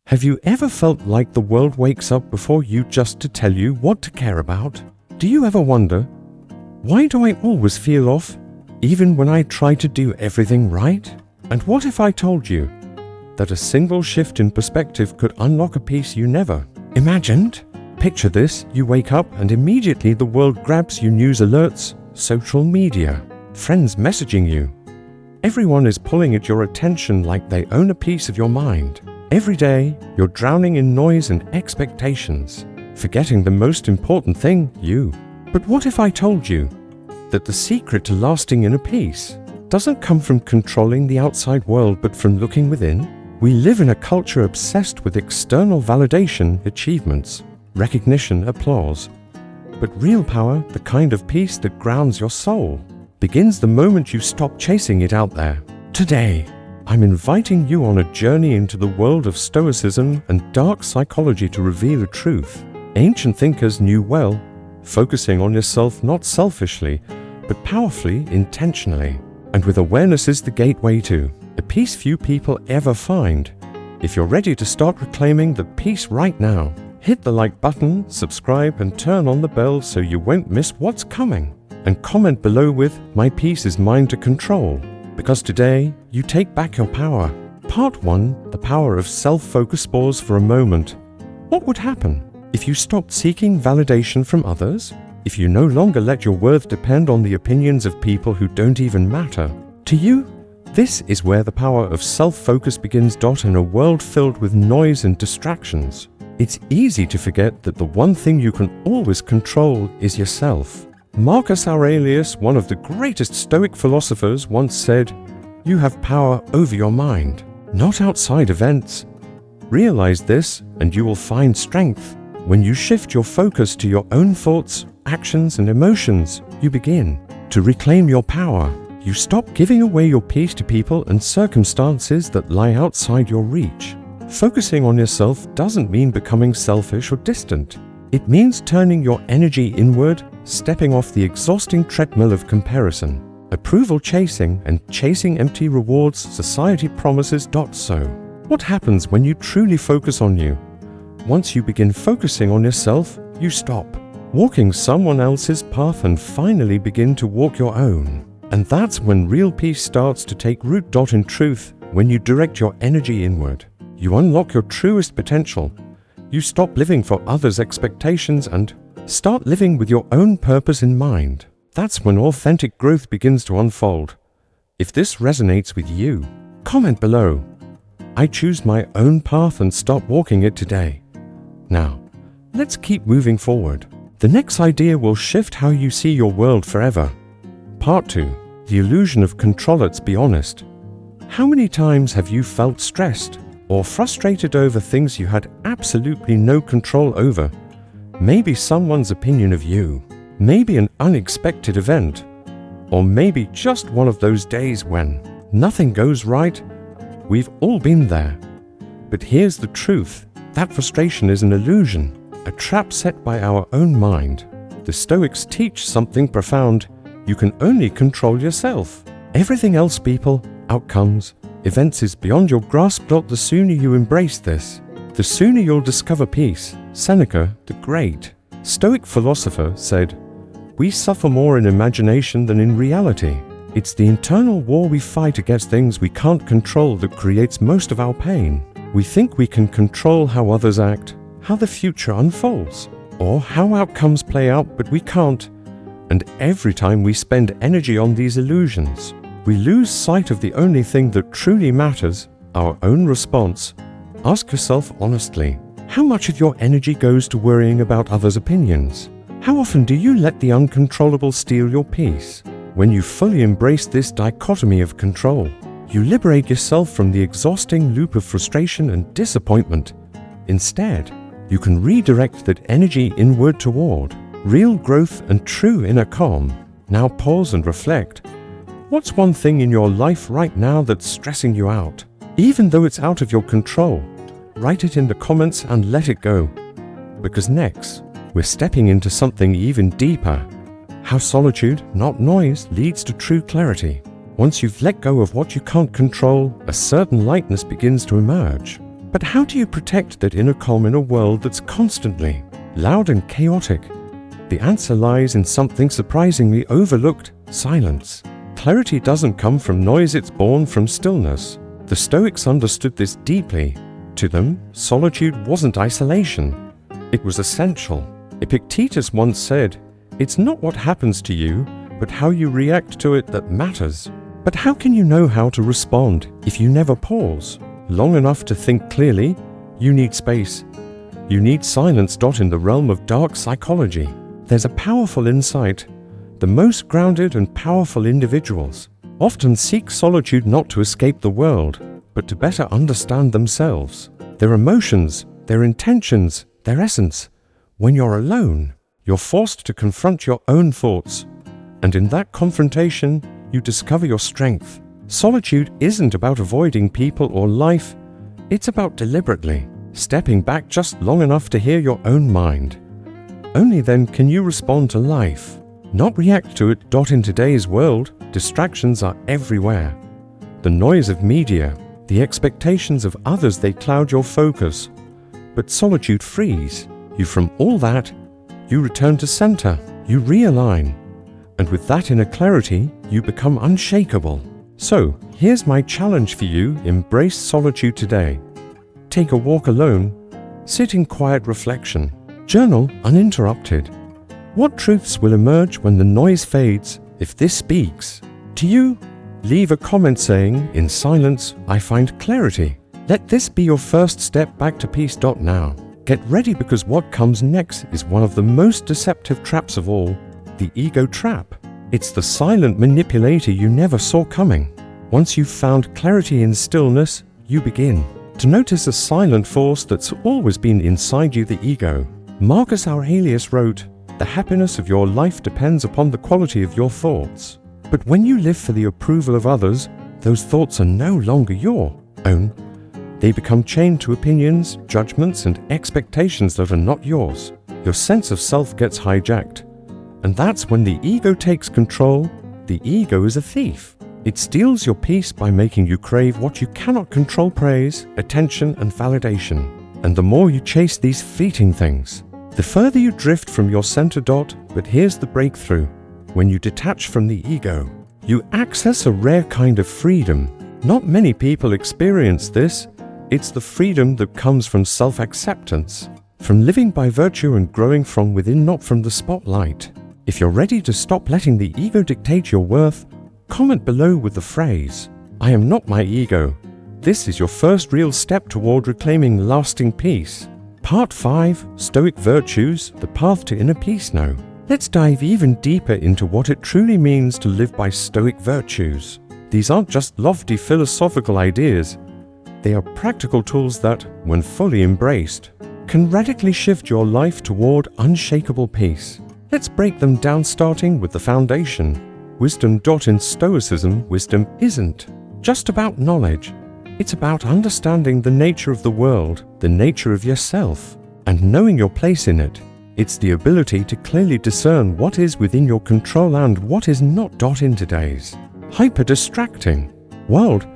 Have you ever felt like the world wakes up before you just to tell you what to care about? Do you ever wonder, why do I always feel off, even when I try to do everything right? And what if I told you that a single shift in perspective could unlock a peace you never imagined? Picture this: you wake up and immediately the world grabs you. News alerts, social media, friends messaging you. Everyone is pulling at your attention like they own a piece of your mind. Every day, you're drowning in noise and expectations, forgetting the most important thing, you. But what if I told you that the secret to lasting inner peace doesn't come from controlling the outside world, but from looking within? We live in a culture obsessed with external validation, achievements, recognition, applause. But real power, the kind of peace that grounds your soul, begins the moment you stop chasing it out there. Today, I'm inviting you on a journey into the world of Stoicism and dark psychology to reveal a truth ancient thinkers knew well: focusing on yourself not selfishly, but powerfully, intentionally. And with awareness is the gateway to a peace few people ever find. If you're ready to start reclaiming the peace right now, hit the like button, subscribe, and turn on the bell so you won't miss what's coming. And comment below with, "My peace is mine to control," because today you take back your power. Part 1: The power of self-focus. Pause for a moment. What would happen if you stopped seeking validation from others? If you no longer let your worth depend on the opinions of people who don't even matter to you? This is where the power of self-focus begins. In a world filled with noise and distractions, it's easy to forget that the one thing you can always control is yourself. Marcus Aurelius, one of the greatest Stoic philosophers, once said, "You have power over your mind, not outside events. Realize this, and you will find strength. When you shift your focus to your own thoughts, actions, and emotions, you begin to reclaim your power. You stop giving away your peace to people and circumstances that lie outside your reach." Focusing on yourself doesn't mean becoming selfish or distant. It means turning your energy inward, stepping off the exhausting treadmill of comparison, approval chasing, and chasing empty rewards society promises. So, what happens when you truly focus on you? Once you begin focusing on yourself, you stop walking someone else's path and finally begin to walk your own. And that's when real peace starts to take root. In truth, when you direct your energy inward, you unlock your truest potential. You stop living for others' expectations and start living with your own purpose in mind. That's when authentic growth begins to unfold. If this resonates with you, comment below, "I choose my own path and stop walking it today." Now, let's keep moving forward. The next idea will shift how you see your world forever. Part 2: The illusion of control. Let's be honest. How many times have you felt stressed or frustrated over things you had absolutely no control over? Maybe someone's opinion of you, maybe an unexpected event, or maybe just one of those days when nothing goes right. We've all been there. But here's the truth: that frustration is an illusion, a trap set by our own mind. The Stoics teach something profound: you can only control yourself. Everything else, people, outcomes, events, is beyond your grasp. The sooner you embrace this, the sooner you'll discover peace. Seneca, the great Stoic philosopher, said, "We suffer more in imagination than in reality." It's the internal war we fight against things we can't control that creates most of our pain. We think we can control how others act, how the future unfolds, or how outcomes play out, but we can't. And every time we spend energy on these illusions, we lose sight of the only thing that truly matters: our own response. Ask yourself honestly, how much of your energy goes to worrying about others' opinions? How often do you let the uncontrollable steal your peace? When you fully embrace this dichotomy of control, you liberate yourself from the exhausting loop of frustration and disappointment. Instead, you can redirect that energy inward toward real growth and true inner calm. Now pause and reflect. What's one thing in your life right now that's stressing you out? Even though it's out of your control, write it in the comments and let it go. Because next, we're stepping into something even deeper: how solitude, not noise, leads to true clarity. Once you've let go of what you can't control, a certain lightness begins to emerge. But how do you protect that inner calm in a world that's constantly loud and chaotic? The answer lies in something surprisingly overlooked: silence. Clarity doesn't come from noise, it's born from stillness. The Stoics understood this deeply. To them, solitude wasn't isolation. It was essential. Epictetus once said, "It's not what happens to you, but how you react to it that matters." But how can you know how to respond if you never pause long enough to think clearly? You need space. You need silence. In the realm of dark psychology, there's a powerful insight. The most grounded and powerful individuals often seek solitude not to escape the world, but to better understand themselves, their emotions, their intentions, their essence. When you're alone, you're forced to confront your own thoughts, and in that confrontation, you discover your strength. Solitude isn't about avoiding people or life. It's about deliberately stepping back just long enough to hear your own mind. Only then can you respond to life, not react to it. In today's world, distractions are everywhere. The noise of media, the expectations of others, they cloud your focus. But solitude frees you from all that. You return to center, you realign. And with that inner clarity, you become unshakable. So, here's my challenge for you: embrace solitude today. Take a walk alone, sit in quiet reflection, journal uninterrupted. What truths will emerge when the noise fades? If this speaks to you, leave a comment saying, "In silence, I find clarity." Let this be your first step back to peace. Now, get ready, because what comes next is one of the most deceptive traps of all: the ego trap. It's the silent manipulator you never saw coming. Once you've found clarity in stillness, you begin to notice a silent force that's always been inside you: the ego. Marcus Aurelius wrote, "The happiness of your life depends upon the quality of your thoughts." But when you live for the approval of others, those thoughts are no longer your own. They become chained to opinions, judgments, and expectations that are not yours. Your sense of self gets hijacked. And that's when the ego takes control. The ego is a thief. It steals your peace by making you crave what you cannot control: praise, attention, and validation. And the more you chase these fleeting things, the further you drift from your center. But here's the breakthrough: when you detach from the ego, you access a rare kind of freedom. Not many people experience this. It's the freedom that comes from self-acceptance, from living by virtue and growing from within, not from the spotlight. If you're ready to stop letting the ego dictate your worth, comment below with the phrase, "I am not my ego." This is your first real step toward reclaiming lasting peace. Part 5: Stoic Virtues, the path to inner peace. Now, let's dive even deeper into what it truly means to live by Stoic virtues. These aren't just lofty philosophical ideas. They are practical tools that, when fully embraced, can radically shift your life toward unshakable peace. Let's break them down, starting with the foundation: wisdom. In Stoicism, wisdom isn't just about knowledge. It's about understanding the nature of the world, the nature of yourself, and knowing your place in it. It's the ability to clearly discern what is within your control and what is not. In today's hyper-distracting world,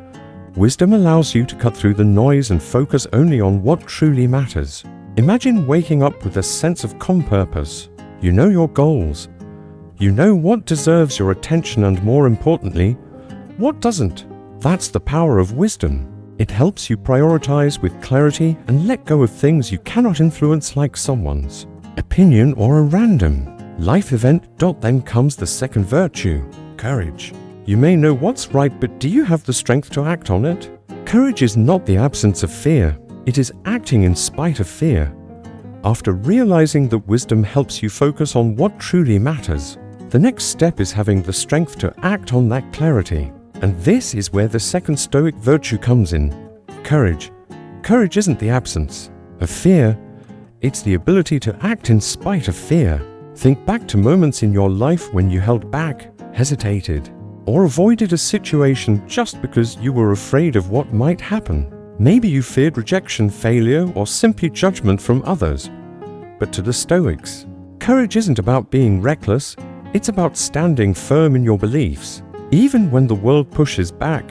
wisdom allows you to cut through the noise and focus only on what truly matters. Imagine waking up with a sense of purpose. You know your goals. You know what deserves your attention and, more importantly, what doesn't. That's the power of wisdom. It helps you prioritize with clarity and let go of things you cannot influence, like someone's opinion or a random life event. Then comes the second virtue: courage. You may know what's right, but do you have the strength to act on it? Courage is not the absence of fear. It is acting in spite of fear. After realizing that wisdom helps you focus on what truly matters, the next step is having the strength to act on that clarity. And this is where the second Stoic virtue comes in: courage. Courage isn't the absence of fear. It's the ability to act in spite of fear. Think back to moments in your life when you held back, hesitated, or avoided a situation just because you were afraid of what might happen. Maybe you feared rejection, failure, or simply judgment from others. But to the Stoics, courage isn't about being reckless. It's about standing firm in your beliefs, even when the world pushes back.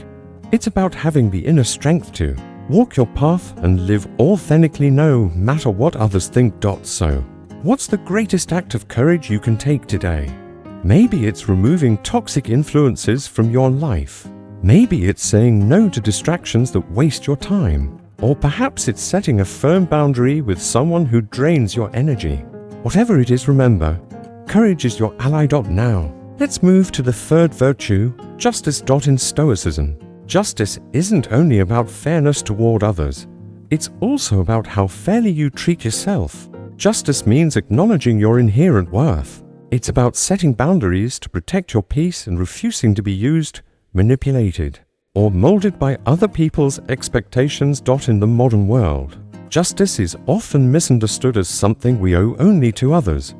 It's about having the inner strength to Walk your path and live authentically no matter what others think. So, what's the greatest act of courage you can take today? Maybe it's removing toxic influences from your life. Maybe it's saying no to distractions that waste your time. Or perhaps it's setting a firm boundary with someone who drains your energy. Whatever it is, remember, courage is your ally. Now, let's move to the third virtue, justice. In Stoicism, justice isn't only about fairness toward others, it's also about how fairly you treat yourself. Justice means acknowledging your inherent worth. It's about setting boundaries to protect your peace and refusing to be used, manipulated, or molded by other people's expectations. In the modern world, justice is often misunderstood as something we owe only to others.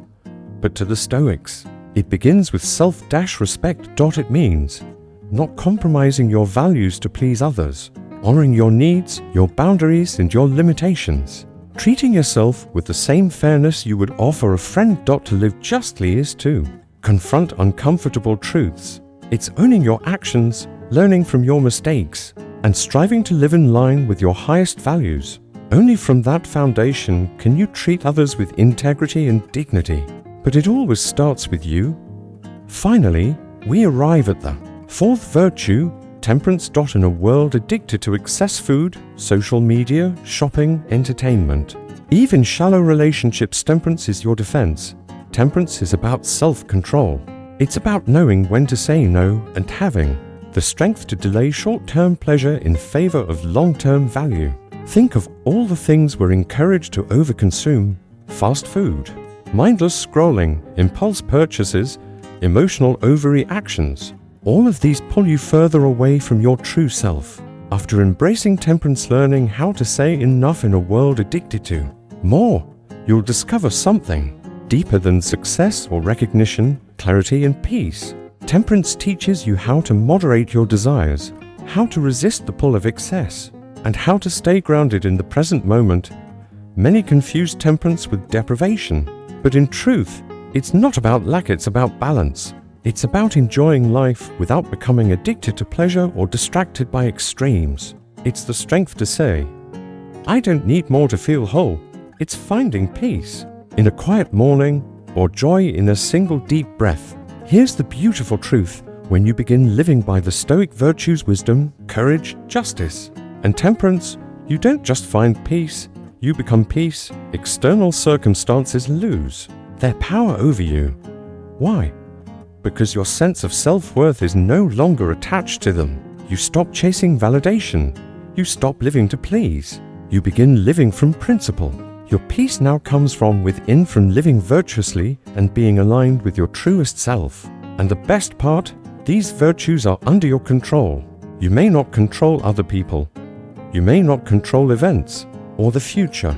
But to the Stoics, it begins with self-respect. It means not compromising your values to please others, honoring your needs, your boundaries, and your limitations. Treating yourself with the same fairness you would offer a friend. To live justly is to confront uncomfortable truths. It's owning your actions, learning from your mistakes, and striving to live in line with your highest values. Only from that foundation can you treat others with integrity and dignity. But it always starts with you. Finally, we arrive at the fourth virtue, temperance. In a world addicted to excess food, social media, shopping, entertainment, even shallow relationships, temperance is your defense. Temperance is about self-control. It's about knowing when to say no and having the strength to delay short-term pleasure in favor of long-term value. Think of all the things we're encouraged to overconsume: fast food, mindless scrolling, impulse purchases, emotional overreactions. All of these pull you further away from your true self. After embracing temperance, learning how to say enough in a world addicted to more, you'll discover something deeper than success or recognition: clarity and peace. Temperance teaches you how to moderate your desires, how to resist the pull of excess, and how to stay grounded in the present moment. Many confuse temperance with deprivation, but in truth, it's not about lack, it's about balance. It's about enjoying life without becoming addicted to pleasure or distracted by extremes. It's the strength to say, I don't need more to feel whole. It's finding peace in a quiet morning or joy in a single deep breath. Here's the beautiful truth: when you begin living by the Stoic virtues, wisdom, courage, justice, and temperance, you don't just find peace, you become peace. External circumstances lose their power over you. Why? Because your sense of self-worth is no longer attached to them. You stop chasing validation. You stop living to please. You begin living from principle. Your peace now comes from within, from living virtuously and being aligned with your truest self. And the best part, these virtues are under your control. You may not control other people. You may not control events or the future,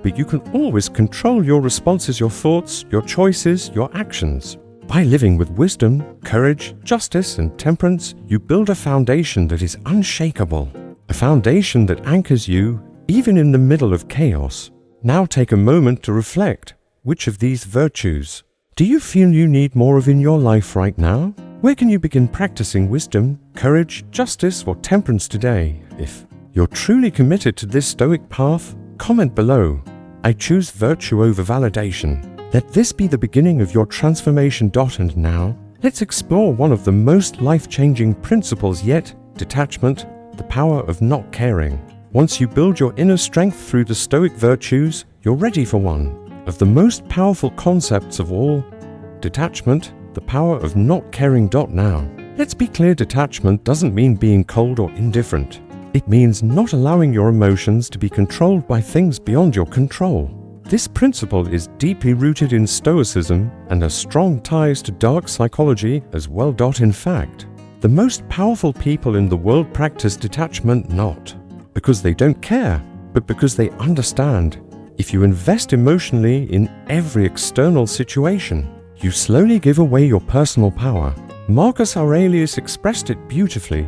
but you can always control your responses, your thoughts, your choices, your actions. By living with wisdom, courage, justice, and temperance, you build a foundation that is unshakable, a foundation that anchors you even in the middle of chaos. Now take a moment to reflect. Which of these virtues do you feel you need more of in your life right now? Where can you begin practicing wisdom, courage, justice, or temperance today? If you're truly committed to this Stoic path, comment below. I choose virtue over validation. Let this be the beginning of your transformation. And now, let's explore one of the most life-changing principles yet: detachment, the power of not caring. Once you build your inner strength through the Stoic virtues, you're ready for one of the most powerful concepts of all: detachment, the power of not caring. Now, let's be clear: detachment doesn't mean being cold or indifferent. It means not allowing your emotions to be controlled by things beyond your control. This principle is deeply rooted in Stoicism and has strong ties to dark psychology as well. In fact, the most powerful people in the world practice detachment not because they don't care, but because they understand. If you invest emotionally in every external situation, you slowly give away your personal power. Marcus Aurelius expressed it beautifully: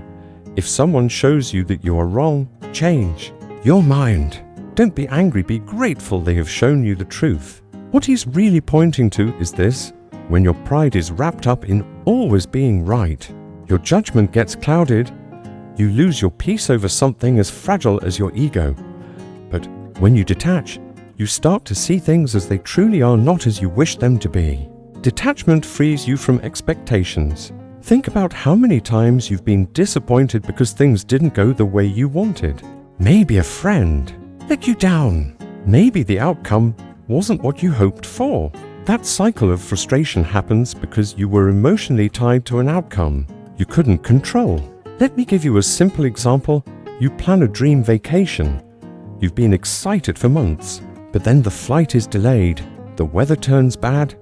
if someone shows you that you are wrong, change your mind. Don't be angry, be grateful they have shown you the truth. What he's really pointing to is this: when your pride is wrapped up in always being right, your judgment gets clouded, You lose your peace over something as fragile as your ego. But when you detach, you start to see things as they truly are, not as you wish them to be. Detachment frees you from expectations. Think about how many times you've been disappointed because things didn't go the way you wanted. Maybe a friend let you down. Maybe the outcome wasn't what you hoped for. That cycle of frustration happens because you were emotionally tied to an outcome you couldn't control. Let me give you a simple example. You plan a dream vacation. You've been excited for months, but then the flight is delayed, the weather turns bad,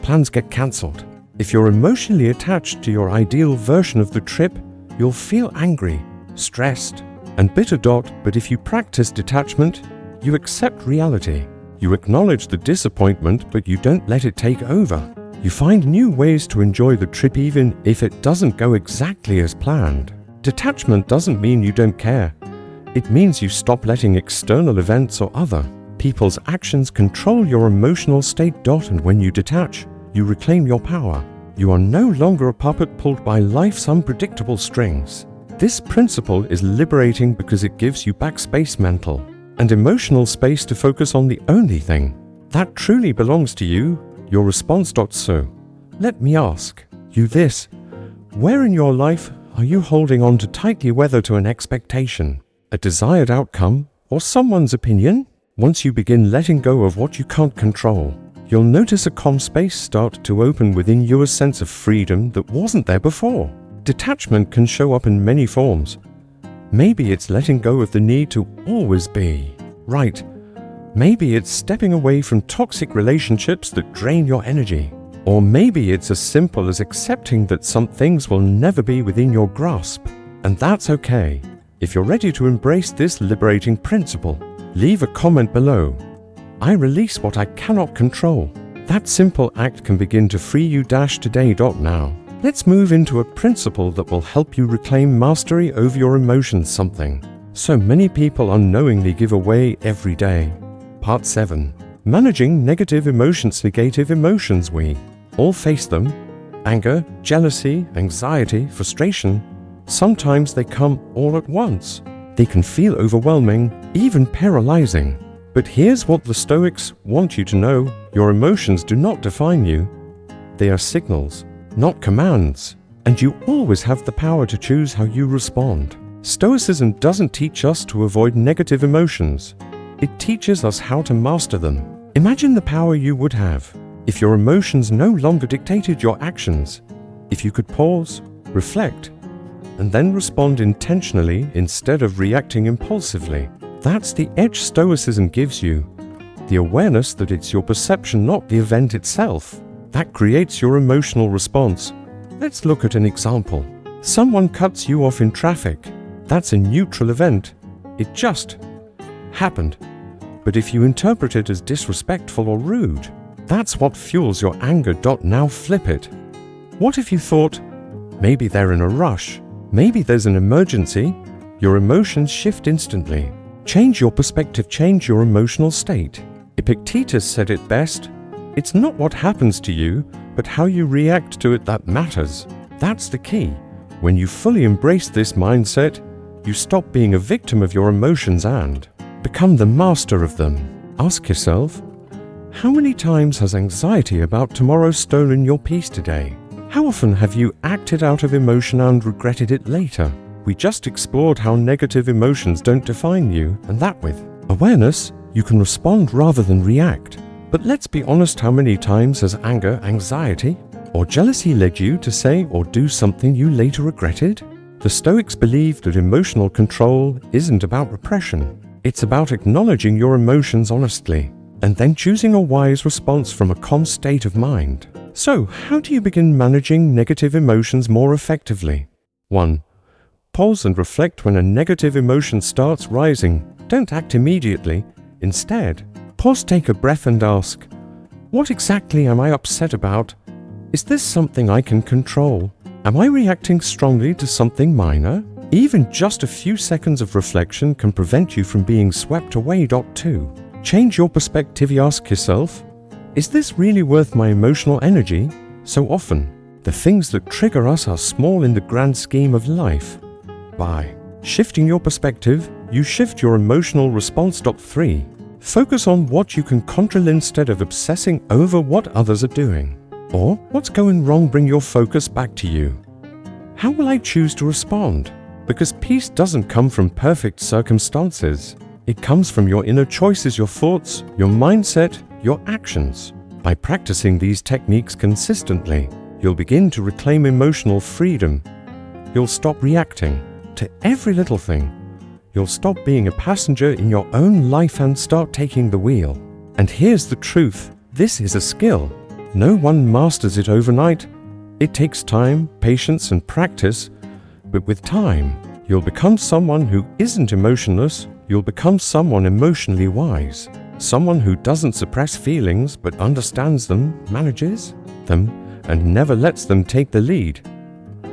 plans get cancelled. If you're emotionally attached to your ideal version of the trip, you'll feel angry, stressed, and bitter. But if you practice detachment, you accept reality. You acknowledge the disappointment, but you don't let it take over. You find new ways to enjoy the trip even if it doesn't go exactly as planned. Detachment doesn't mean you don't care. It means you stop letting external events or other people's actions control your emotional state. And when you detach, you reclaim your power. You are no longer a puppet pulled by life's unpredictable strings. This principle is liberating because it gives you back space, mental and emotional space, to focus on the only thing that truly belongs to you, your response. So, let me ask you this. Where in your life are you holding on to tightly, whether to an expectation, a desired outcome, or someone's opinion? Once you begin letting go of what you can't control, you'll notice a calm space start to open within you, a sense of freedom that wasn't there before. Detachment can show up in many forms. Maybe it's letting go of the need to always be right. Maybe it's stepping away from toxic relationships that drain your energy. Or maybe it's as simple as accepting that some things will never be within your grasp. And that's okay. If you're ready to embrace this liberating principle, leave a comment below. I release what I cannot control. That simple act can begin to free you. Today. Now, let's move into a principle that will help you reclaim mastery over your emotions, something so many people unknowingly give away every day. Part 7. Managing negative emotions. Negative emotions, we all face them. Anger, jealousy, anxiety, frustration. Sometimes they come all at once. They can feel overwhelming, even paralyzing. But here's what the Stoics want you to know. Your emotions do not define you. They are signals, not commands. And you always have the power to choose how you respond. Stoicism doesn't teach us to avoid negative emotions. It teaches us how to master them. Imagine the power you would have if your emotions no longer dictated your actions. If you could pause, reflect, and then respond intentionally instead of reacting impulsively. That's the edge Stoicism gives you. The awareness that it's your perception, not the event itself, that creates your emotional response. Let's look at an example. Someone cuts you off in traffic. That's a neutral event. It just happened. But if you interpret it as disrespectful or rude, that's what fuels your anger. Now flip it. What if you thought, maybe they're in a rush, maybe there's an emergency? Your emotions shift instantly. Change your perspective, change your emotional state. Epictetus said it best, it's not what happens to you, but how you react to it that matters. That's the key. When you fully embrace this mindset, you stop being a victim of your emotions and become the master of them. Ask yourself, how many times has anxiety about tomorrow stolen your peace today? How often have you acted out of emotion and regretted it later? We just explored how negative emotions don't define you, and that with awareness, you can respond rather than react. But let's be honest, how many times has anger, anxiety, or jealousy led you to say or do something you later regretted? The Stoics believe that emotional control isn't about repression. It's about acknowledging your emotions honestly, and then choosing a wise response from a calm state of mind. So, how do you begin managing negative emotions more effectively? 1. Pause and reflect when a negative emotion starts rising. Don't act immediately. Instead, pause, take a breath and ask, what exactly am I upset about? Is this something I can control? Am I reacting strongly to something minor? Even just a few seconds of reflection can prevent you from being swept away. 2. Change your perspective. Ask yourself, is this really worth my emotional energy? So often, the things that trigger us are small in the grand scheme of life. by. Shifting your perspective, you shift your emotional response. 3. Focus on what you can control instead of obsessing over what others are doing. Or what's going wrong. Bring your focus back to you. How will I choose to respond? Because peace doesn't come from perfect circumstances. It comes from your inner choices, your thoughts, your mindset, your actions. By practicing these techniques consistently, you'll begin to reclaim emotional freedom. You'll stop reacting to every little thing. You'll stop being a passenger in your own life and start taking the wheel. And here's the truth. This is a skill. No one masters it overnight. It takes time, patience, and practice. But with time, you'll become someone who isn't emotionless. You'll become someone emotionally wise. Someone who doesn't suppress feelings but understands them, manages them, and never lets them take the lead.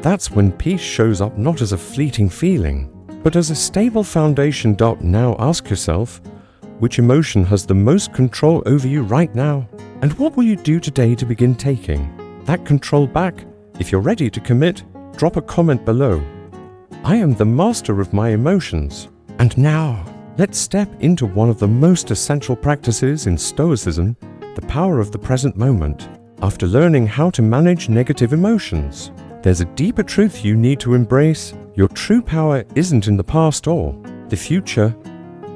That's when peace shows up not as a fleeting feeling, but as a stable foundation. Now ask yourself, which emotion has the most control over you right now? And what will you do today to begin taking that control back? If you're ready to commit, drop a comment below. I am the master of my emotions. And now, let's step into one of the most essential practices in Stoicism, the power of the present moment. After learning how to manage negative emotions, there's a deeper truth you need to embrace. Your true power isn't in the past or the future.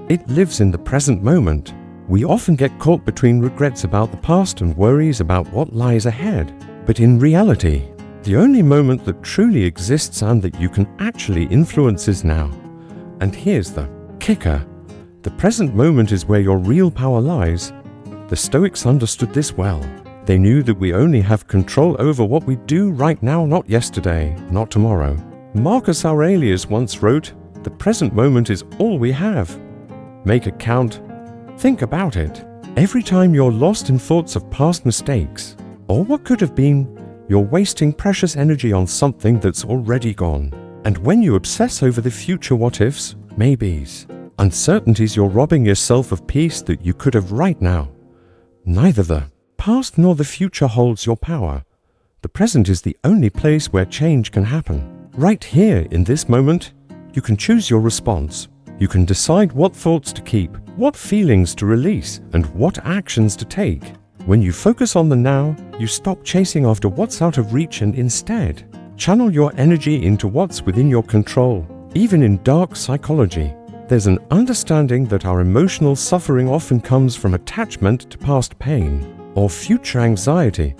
It lives in the present moment. We often get caught between regrets about the past and worries about what lies ahead. But in reality, the only moment that truly exists and that you can actually influence is now. And here's the kicker. The present moment is where your real power lies. The Stoics understood this well. They knew that we only have control over what we do right now, not yesterday, not tomorrow. Marcus Aurelius once wrote, "The present moment is all we have. Make it count." Think about it. Every time you're lost in thoughts of past mistakes, or what could have been, you're wasting precious energy on something that's already gone. And when you obsess over the future what-ifs, maybes, uncertainties, you're robbing yourself of peace that you could have right now. Neither the past nor the future holds your power. The present is the only place where change can happen. Right here in this moment, you can choose your response. You can decide what thoughts to keep, what feelings to release, and what actions to take. When you focus on the now, you stop chasing after what's out of reach and instead channel your energy into what's within your control. Even in dark psychology, there's an understanding that our emotional suffering often comes from attachment to past pain or future anxiety.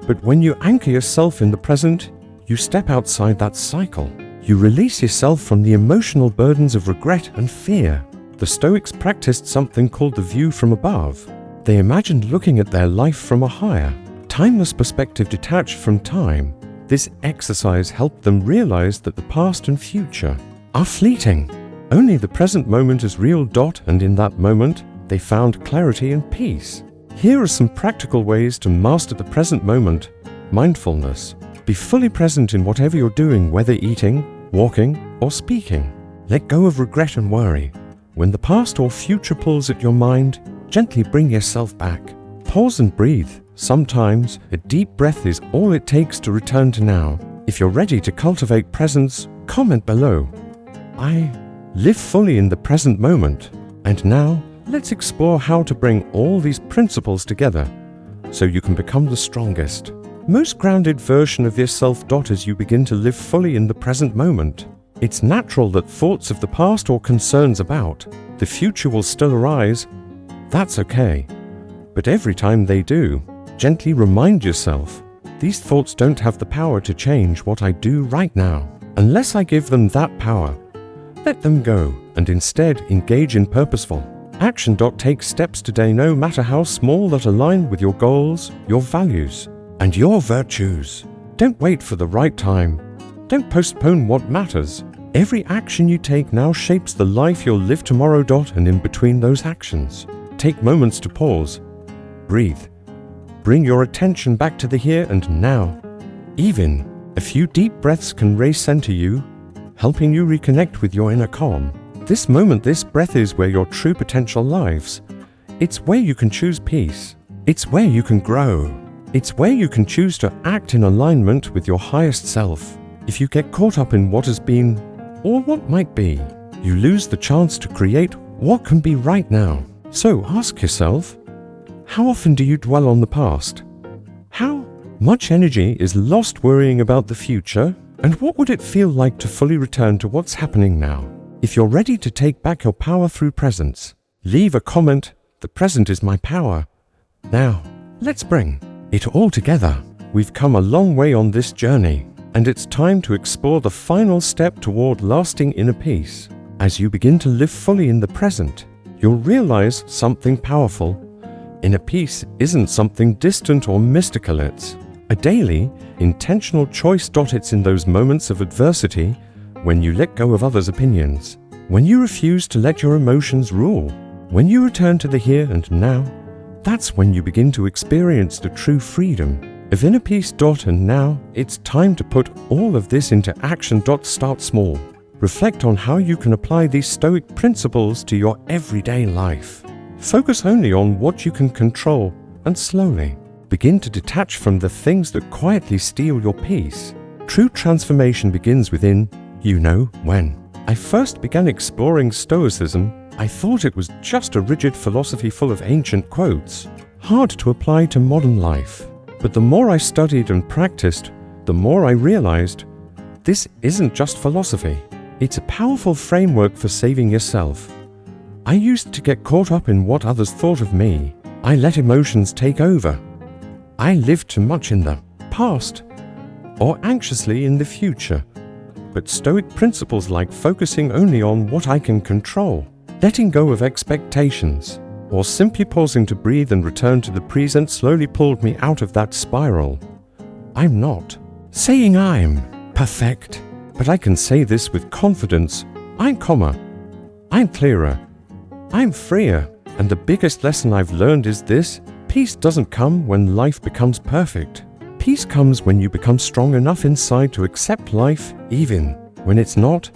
But when you anchor yourself in the present, you step outside that cycle. You release yourself from the emotional burdens of regret and fear. The Stoics practiced something called the view from above. They imagined looking at their life from a higher, timeless perspective detached from time. This exercise helped them realize that the past and future are fleeting. Only the present moment is real. And in that moment, they found clarity and peace. Here are some practical ways to master the present moment. Mindfulness. Be fully present in whatever you're doing, whether eating, walking, or speaking. Let go of regret and worry. When the past or future pulls at your mind, gently bring yourself back. Pause and breathe. Sometimes a deep breath is all it takes to return to now. If you're ready to cultivate presence, comment below. I live fully in the present moment. And now, let's explore how to bring all these principles together so you can become the strongest, most grounded version of yourself. As you begin to live fully in the present moment, it's natural that thoughts of the past or concerns about the future will still arise. That's okay. But every time they do, gently remind yourself, these thoughts don't have the power to change what I do right now. Unless I give them that power, let them go and instead engage in purposeful action. Take steps today, no matter how small, that align with your goals, your values, and your virtues. Don't wait for the right time. Don't postpone what matters. Every action you take now shapes the life you'll live tomorrow. And in between those actions, take moments to pause, breathe, bring your attention back to the here and now. Even a few deep breaths can recenter you, helping you reconnect with your inner calm. This moment, this breath is where your true potential lies. It's where you can choose peace. It's where you can grow. It's where you can choose to act in alignment with your highest self. If you get caught up in what has been, or what might be. You lose the chance to create what can be right now. So ask yourself, how often do you dwell on the past? How much energy is lost worrying about the future? And what would it feel like to fully return to what's happening now? If you're ready to take back your power through presence, leave a comment, "The present is my power." Now, let's bring it all together. We've come a long way on this journey, and it's time to explore the final step toward lasting inner peace. As you begin to live fully in the present, you'll realize something powerful. Inner peace isn't something distant or mystical, it's a daily, intentional choice. It's in those moments of adversity, when you let go of others' opinions, when you refuse to let your emotions rule, when you return to the here and now. That's when you begin to experience the true freedom of inner peace. And now, it's time to put all of this into action. Start small. Reflect on how you can apply these Stoic principles to your everyday life. Focus only on what you can control, and slowly begin to detach from the things that quietly steal your peace. True transformation begins within. When I first began exploring Stoicism, I thought it was just a rigid philosophy full of ancient quotes, hard to apply to modern life. But the more I studied and practiced, the more I realized this isn't just philosophy. It's a powerful framework for saving yourself. I used to get caught up in what others thought of me. I let emotions take over. I lived too much in the past, or anxiously in the future. But Stoic principles like focusing only on what I can control, letting go of expectations, or simply pausing to breathe and return to the present slowly pulled me out of that spiral. I'm not saying I'm perfect, but I can say this with confidence. I'm clearer. I'm freer. And the biggest lesson I've learned is this: peace doesn't come when life becomes perfect. Peace comes when you become strong enough inside to accept life, even when it's not.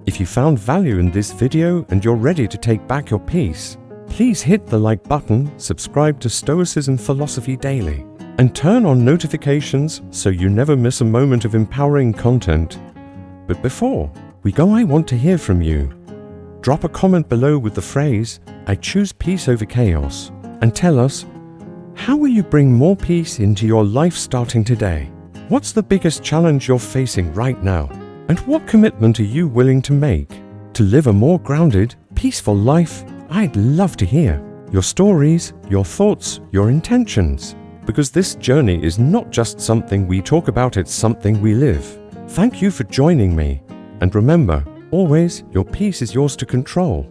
If you found value in this video and you're ready to take back your peace, please hit the like button, subscribe to Stoicism Philosophy Daily, and turn on notifications so you never miss a moment of empowering content. But before we go, I want to hear from you. Drop a comment below with the phrase, "I choose peace over chaos," and tell us, how will you bring more peace into your life starting today? What's the biggest challenge you're facing right now? And what commitment are you willing to make to live a more grounded, peaceful life? I'd love to hear your stories, your thoughts, your intentions, because this journey is not just something we talk about, it's something we live. Thank you for joining me, and remember, always, your peace is yours to control.